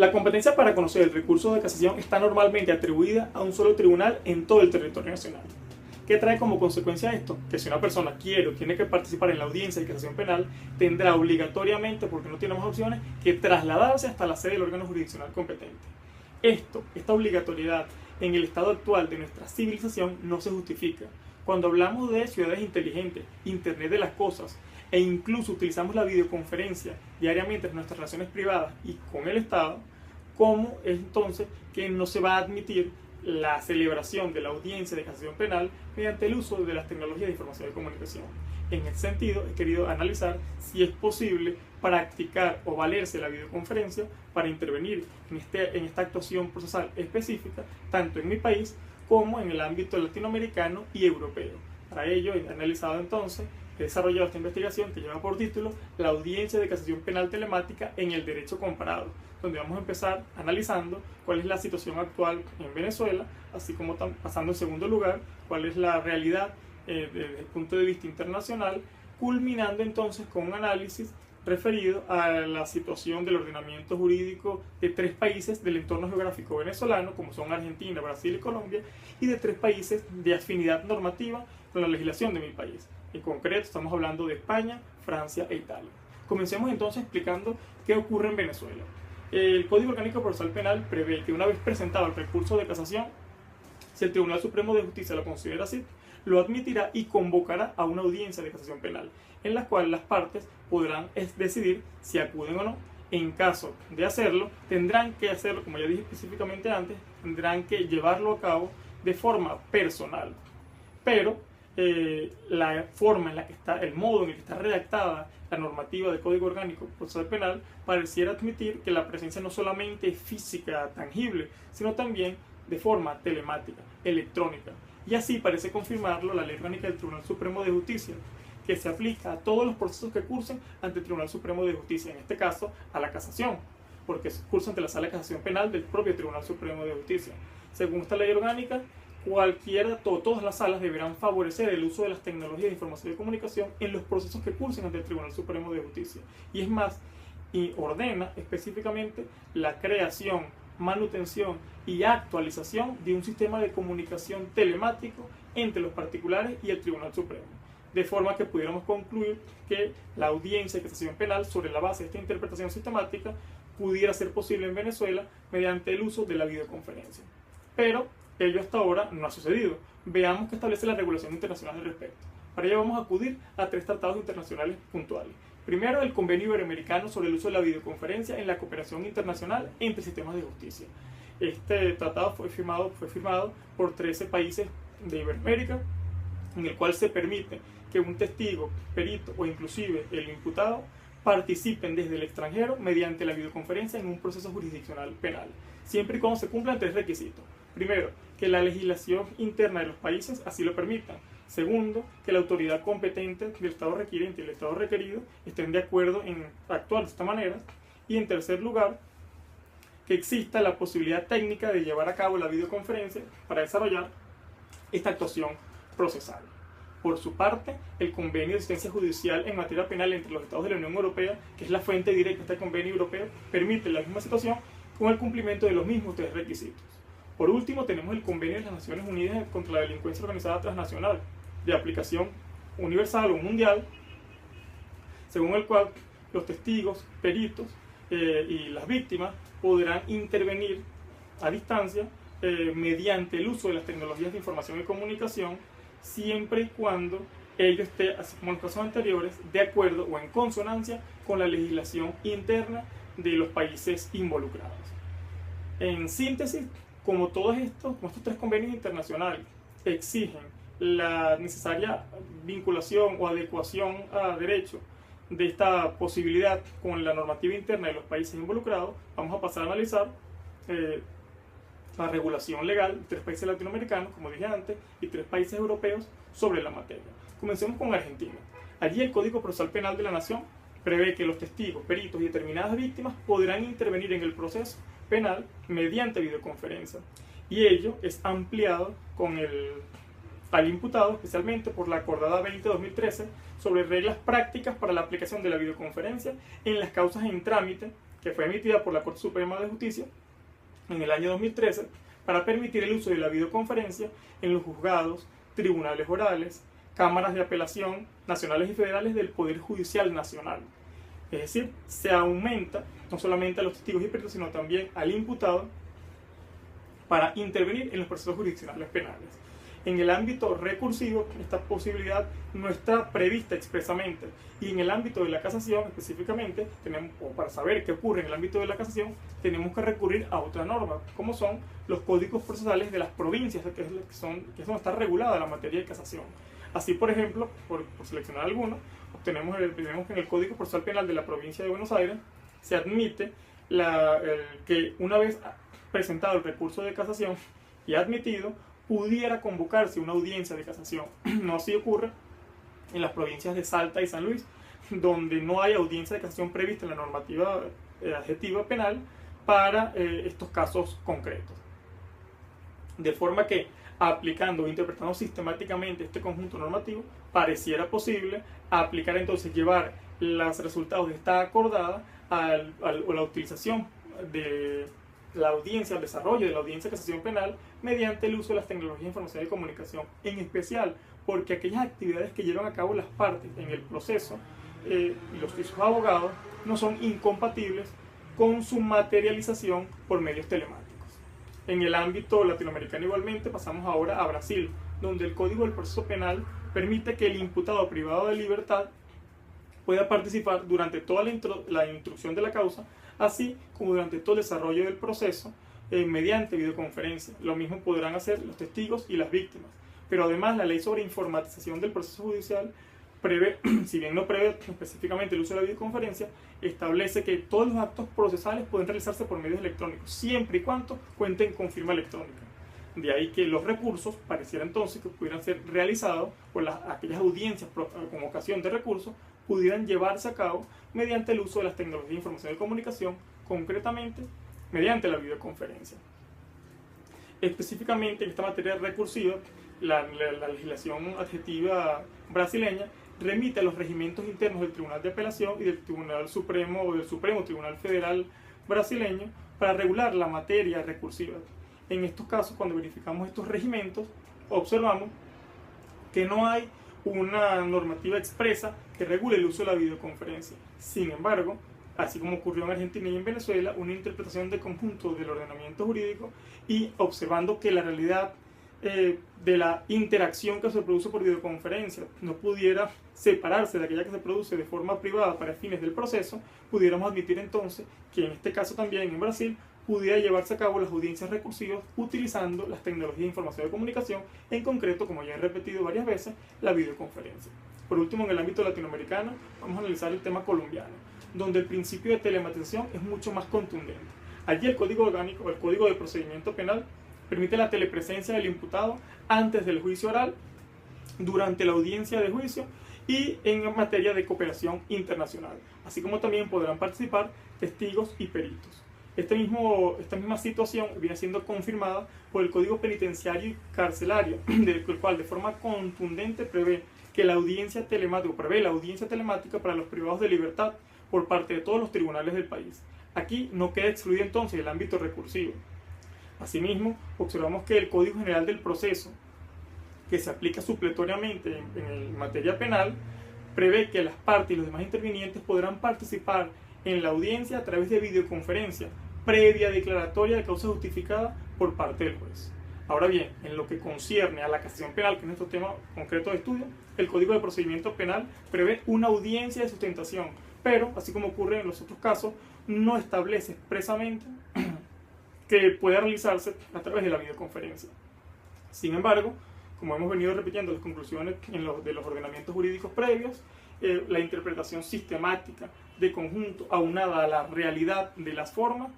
La competencia para conocer el recurso de casación está normalmente atribuida a un solo tribunal en todo el territorio nacional. ¿Qué trae como consecuencia esto? Que si una persona quiere o tiene que participar en la audiencia de casación penal, tendrá obligatoriamente, porque no tiene más opciones, que trasladarse hasta la sede del órgano jurisdiccional competente. Esta obligatoriedad en el estado actual de nuestra civilización no se justifica. Cuando hablamos de ciudades inteligentes, Internet de las cosas, e incluso utilizamos la videoconferencia diariamente en nuestras relaciones privadas y con el Estado, ¿cómo es entonces que no se va a admitir la celebración de la audiencia de casación penal mediante el uso de las tecnologías de información y comunicación? En ese sentido, he querido analizar si es posible practicar o valerse la videoconferencia para intervenir en esta actuación procesal específica, tanto en mi país como en el ámbito latinoamericano y europeo. Para ello, he analizado entonces, he desarrollado esta investigación que lleva por título La audiencia de casación penal telemática en el derecho comparado, donde vamos a empezar analizando cuál es la situación actual en Venezuela, así como pasando en segundo lugar cuál es la realidad desde el punto de vista internacional, culminando entonces con un análisis referido a la situación del ordenamiento jurídico de 3 países del entorno geográfico venezolano, como son Argentina, Brasil y Colombia, y de 3 países de afinidad normativa con la legislación de mi país. En concreto, estamos hablando de España, Francia e Italia. Comencemos entonces explicando qué ocurre en Venezuela. El Código Orgánico Procesal Penal prevé que una vez presentado el recurso de casación, si el Tribunal Supremo de Justicia lo considera así, lo admitirá y convocará a una audiencia de casación penal, en la cual las partes podrán decidir si acuden o no. En caso de hacerlo, tendrán que hacerlo, como ya dije específicamente antes, tendrán que llevarlo a cabo de forma personal. Pero la forma en la que está, el modo en el que está redactada la normativa del Código Orgánico Procesal Penal pareciera admitir que la presencia no solamente es física, tangible, sino también de forma telemática, electrónica. Y así parece confirmarlo la Ley Orgánica del Tribunal Supremo de Justicia, que se aplica a todos los procesos que cursen ante el Tribunal Supremo de Justicia, en este caso a la casación, porque cursa ante la Sala de Casación Penal del propio Tribunal Supremo de Justicia. Según esta ley orgánica, todas las salas deberán favorecer el uso de las tecnologías de información y comunicación en los procesos que cursen ante el Tribunal Supremo de Justicia. Y es más, y ordena específicamente la creación, manutención y actualización de un sistema de comunicación telemático entre los particulares y el Tribunal Supremo. De forma que pudiéramos concluir que la audiencia de casación penal, sobre la base de esta interpretación sistemática, pudiera ser posible en Venezuela mediante el uso de la videoconferencia. Pero ello hasta ahora no ha sucedido. Veamos qué establece la regulación internacional al respecto. Para ello vamos a acudir a 3 tratados internacionales puntuales. Primero, el Convenio Iberoamericano sobre el uso de la videoconferencia en la cooperación internacional entre sistemas de justicia. Este tratado fue firmado por 13 países de Iberoamérica, en el cual se permite que un testigo, perito o inclusive el imputado participen desde el extranjero mediante la videoconferencia en un proceso jurisdiccional penal, siempre y cuando se cumplan 3 requisitos. Primero, que la legislación interna de los países así lo permita. Segundo, que la autoridad competente del Estado requiriente y el Estado requerido estén de acuerdo en actuar de esta manera. Y en tercer lugar, que exista la posibilidad técnica de llevar a cabo la videoconferencia para desarrollar esta actuación procesal. Por su parte, el Convenio de Asistencia Judicial en materia penal entre los Estados de la Unión Europea, que es la fuente directa de este convenio europeo, permite la misma situación con el cumplimiento de los mismos 3 requisitos. Por último, tenemos el Convenio de las Naciones Unidas contra la Delincuencia Organizada Transnacional, de aplicación universal o mundial, según el cual los testigos, peritos y las víctimas podrán intervenir a distancia mediante el uso de las tecnologías de información y comunicación, siempre y cuando ello esté, así como en los casos anteriores, de acuerdo o en consonancia con la legislación interna de los países involucrados. En síntesis, como estos 3 convenios internacionales exigen la necesaria vinculación o adecuación a derecho de esta posibilidad con la normativa interna de los países involucrados, vamos a pasar a analizar la regulación legal de 3 países latinoamericanos, como dije antes, y 3 países europeos sobre la materia. Comencemos con Argentina. Allí el Código Procesal Penal de la Nación prevé que los testigos, peritos y determinadas víctimas podrán intervenir en el proceso penal mediante videoconferencia. Y ello es ampliado al imputado, especialmente por la Acordada 20-2013 sobre reglas prácticas para la aplicación de la videoconferencia en las causas en trámite que fue emitida por la Corte Suprema de Justicia en el año 2013 para permitir el uso de la videoconferencia en los juzgados, tribunales orales, cámaras de apelación nacionales y federales del Poder Judicial Nacional. Es decir, se aumenta no solamente a los testigos y peritos, sino también al imputado para intervenir en los procesos jurisdiccionales penales. En el ámbito recursivo, esta posibilidad no está prevista expresamente, y en el ámbito de la casación específicamente, o para saber qué ocurre en el ámbito de la casación, tenemos que recurrir a otra norma, como son los códigos procesales de las provincias, que es donde está regulada la materia de casación. Así, por ejemplo, por seleccionar alguno, tenemos que en el Código Procesal Penal de la provincia de Buenos Aires se admite que una vez presentado el recurso de casación y admitido, pudiera convocarse una audiencia de casación. No así ocurre en las provincias de Salta y San Luis, donde no hay audiencia de casación prevista en la normativa adjetiva penal para estos casos concretos. De forma que, aplicando o interpretando sistemáticamente este conjunto normativo, pareciera posible aplicar entonces, llevar los resultados de esta acordada a la utilización de la audiencia, al desarrollo de la audiencia de casación penal mediante el uso de las tecnologías de información y comunicación, en especial porque aquellas actividades que llevan a cabo las partes en el proceso y sus abogados no son incompatibles con su materialización por medios telemáticos. En el ámbito latinoamericano igualmente pasamos ahora a Brasil, donde el Código del Proceso Penal permite que el imputado privado de libertad pueda participar durante toda la instrucción de la causa, así como durante todo el desarrollo del proceso mediante videoconferencia. Lo mismo podrán hacer los testigos y las víctimas. Pero además la ley sobre informatización del proceso judicial prevé, si bien no prevé específicamente el uso de la videoconferencia, establece que todos los actos procesales pueden realizarse por medios electrónicos, siempre y cuando cuenten con firma electrónica. De ahí que los recursos pareciera entonces que pudieran ser realizados por aquellas audiencias con ocasión de recursos, pudieran llevarse a cabo mediante el uso de las tecnologías de información y comunicación, concretamente mediante la videoconferencia. Específicamente en esta materia recursiva, la legislación adjetiva brasileña remite a los regimientos internos del Tribunal de Apelación y del Tribunal Supremo o del Supremo Tribunal Federal brasileño para regular la materia recursiva. En estos casos, cuando verificamos estos regimientos, observamos que no hay una normativa expresa que regule el uso de la videoconferencia. Sin embargo, así como ocurrió en Argentina y en Venezuela, una interpretación de conjunto del ordenamiento jurídico y observando que la realidad de la interacción que se produce por videoconferencia no pudiera separarse de aquella que se produce de forma privada para fines del proceso, pudiéramos admitir entonces que en este caso también en Brasil pudiera llevarse a cabo las audiencias recursivas utilizando las tecnologías de información y comunicación, en concreto, como ya he repetido varias veces, la videoconferencia. Por último, en el ámbito latinoamericano, vamos a analizar el tema colombiano, donde el principio de telematización es mucho más contundente. Allí el Código Orgánico, el Código de Procedimiento Penal, permite la telepresencia del imputado antes del juicio oral, durante la audiencia de juicio y en materia de cooperación internacional, así como también podrán participar testigos y peritos. Esta misma situación viene siendo confirmada por el Código Penitenciario y Carcelario, del cual de forma contundente prevé la audiencia telemática para los privados de libertad por parte de todos los tribunales del país. Aquí no queda excluido entonces el ámbito recursivo. Asimismo, observamos que el Código General del Proceso, que se aplica supletoriamente en materia penal, prevé que las partes y los demás intervinientes podrán participar en la audiencia a través de videoconferencia, previa declaratoria de causa justificada por parte del juez. Ahora bien, en lo que concierne a la casación penal, que es nuestro tema concreto de estudio, el Código de Procedimiento Penal prevé una audiencia de sustentación, pero, así como ocurre en los otros casos, no establece expresamente que pueda realizarse a través de la videoconferencia. Sin embargo, como hemos venido repitiendo las conclusiones de los ordenamientos jurídicos previos, la interpretación sistemática de conjunto aunada a la realidad de las formas,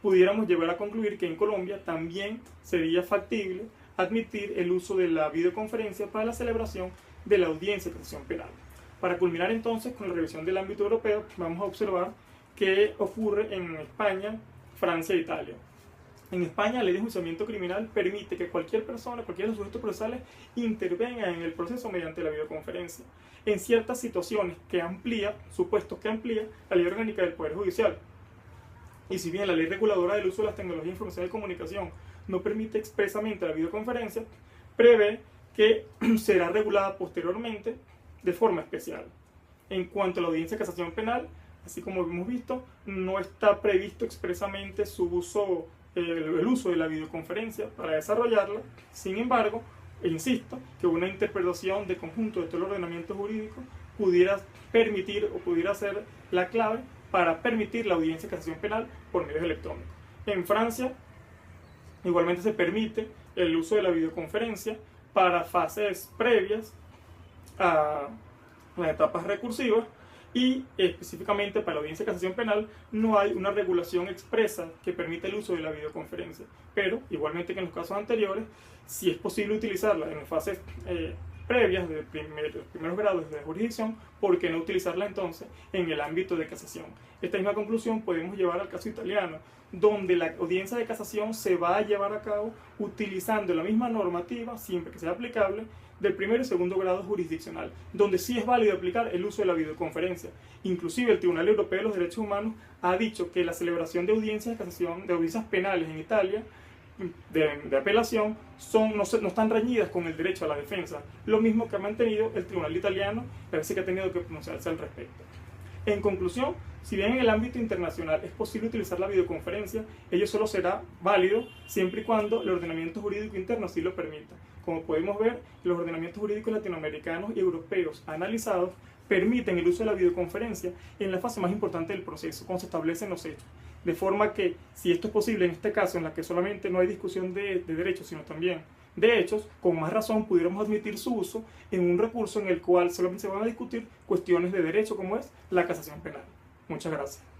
pudiéramos llevar a concluir que en Colombia también sería factible admitir el uso de la videoconferencia para la celebración de la audiencia de casación penal. Para culminar entonces con la revisión del ámbito europeo, vamos a observar qué ocurre en España, Francia e Italia. En España, la ley de enjuiciamiento criminal permite que cualquier persona, cualquiera de los sujetos procesales, intervenga en el proceso mediante la videoconferencia, en ciertas situaciones que amplía, supuestos que amplía, la ley orgánica del Poder Judicial. Y si bien la ley reguladora del uso de las tecnologías de información y comunicación no permite expresamente la videoconferencia, prevé que será regulada posteriormente de forma especial. En cuanto a la audiencia de casación penal, así como hemos visto, no está previsto expresamente su uso, el uso de la videoconferencia para desarrollarla. Sin embargo, insisto, que una interpretación de conjunto de todo el ordenamiento jurídico pudiera permitir o pudiera ser la clave para permitir la audiencia de casación penal por medios electrónicos. En Francia, igualmente se permite el uso de la videoconferencia para fases previas a las etapas recursivas, y específicamente para la audiencia de casación penal no hay una regulación expresa que permita el uso de la videoconferencia, pero igualmente que en los casos anteriores, si es posible utilizarla en las fases previas de primeros grados de jurisdicción, ¿por qué no utilizarla entonces en el ámbito de casación? Esta misma conclusión podemos llevar al caso italiano, donde la audiencia de casación se va a llevar a cabo utilizando la misma normativa, siempre que sea aplicable, del primer y segundo grado jurisdiccional, donde sí es válido aplicar el uso de la videoconferencia. Inclusive el Tribunal Europeo de los Derechos Humanos ha dicho que la celebración de audiencias de casación, de audiencias penales en Italia, de apelación, no están reñidas con el derecho a la defensa, lo mismo que ha mantenido el Tribunal italiano, a veces que ha tenido que pronunciarse al respecto. En conclusión, si bien en el ámbito internacional es posible utilizar la videoconferencia, ello solo será válido siempre y cuando el ordenamiento jurídico interno así lo permita. Como podemos ver, los ordenamientos jurídicos latinoamericanos y europeos analizados permiten el uso de la videoconferencia en la fase más importante del proceso, cuando se establecen los hechos. De forma que, si esto es posible en este caso, en la que solamente no hay discusión de derechos, sino también de hechos, con más razón pudiéramos admitir su uso en un recurso en el cual solamente se van a discutir cuestiones de derecho, como es la casación penal. Muchas gracias.